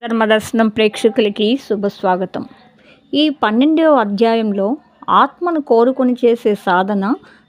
ధర్మదర్శనం ప్రేక్షకులకి శుభస్వాగతం. ఈ 12వ అధ్యాయంలో ఆత్మను కోరుకొని చేసే సాధన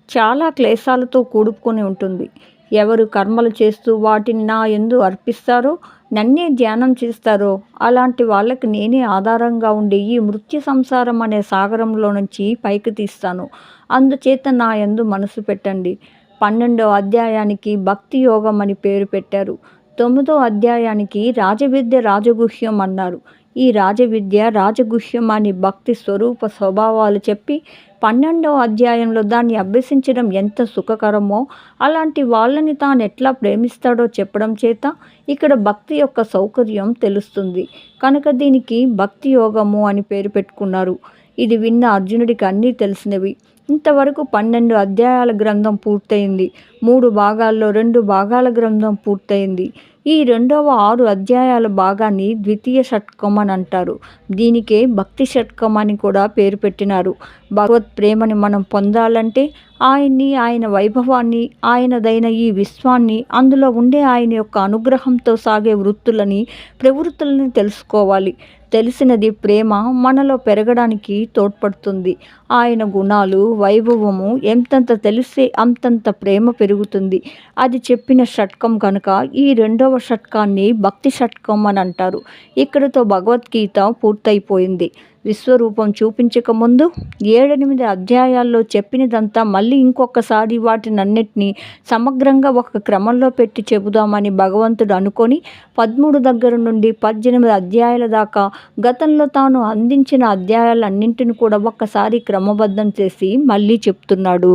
చాలా క్లేశాలతో కూడుకొని ఉంటుంది. ఎవరు కర్మలు చేస్తూ వాటిని నా యందు అర్పిస్తారో, నన్నే ధ్యానం చేస్తారో అలాంటి వాళ్ళకి నేనే ఆధారంగా ఉండి ఈ మృత్యు సంసారం అనే సాగరంలో నుంచి పైకి తీస్తాను. అందుచేత నా యందు మనసు పెట్టండి. 12వ అధ్యాయానికి భక్తి యోగం అని పేరు పెట్టారు. 9వ అధ్యాయానికి రాజవిద్య రాజగుహ్యం అన్నారు. ఈ రాజవిద్య రాజగుహ్యం అని భక్తి స్వరూప స్వభావాలు చెప్పి 12వ అధ్యాయంలో దాన్ని అభ్యసించడం ఎంత సుఖకరమో, అలాంటి వాళ్ళని తాను ఎట్లా ప్రేమిస్తాడో చెప్పడం చేత ఇక్కడ భక్తి యొక్క సౌకర్యం తెలుస్తుంది. కనుక దీనికి భక్తి యోగము అని పేరు పెట్టుకున్నారు. ఇది విన్న అర్జునుడికి అన్నీ తెలిసినవి. ఇంతవరకు 12 అధ్యాయాల గ్రంథం పూర్తయింది. 3 భాగాల్లో 2 భాగాల గ్రంథం పూర్తయింది. ఈ రెండవ 6 అధ్యాయాల భాగాన్ని ద్వితీయ షట్కం అని అంటారు. దీనికే భక్తి షట్కం అని కూడా పేరు పెట్టినారు. భగవత్ ప్రేమని మనం పొందాలంటే ఆయన్ని, ఆయన వైభవాన్ని, ఆయనదైన ఈ విశ్వాన్ని, అందులో ఉండే ఆయన యొక్క అనుగ్రహంతో సాగే వృత్తులని, ప్రవృత్తులని తెలుసుకోవాలి. తెలిసినది ప్రేమ మనలో పెరగడానికి తోడ్పడుతుంది. ఆయన గుణాలు, వైభవము ఎంతంత తెలిస్తే అంతంత ప్రేమ పెరుగుతుంది. అది చెప్పిన షట్కం కనుక ఈ రెండవ షట్కాన్ని భక్తి షట్కం అని అంటారు. ఇక్కడితో భగవద్గీత పూర్తయిపోయింది. విశ్వరూపం చూపించకముందు 7-8 అధ్యాయాల్లో చెప్పినదంతా మళ్ళీ ఇంకొకసారి వాటినన్నిటినీ సమగ్రంగా ఒక క్రమంలో పెట్టి చెబుదామని భగవంతుడు అనుకొని 13 దగ్గర నుండి 18 అధ్యాయాల దాకా గతంలో తాను అందించిన అధ్యాయాలన్నింటిని కూడా ఒక్కసారి క్రమబద్ధం చేసి మళ్ళీ చెప్తున్నాడు.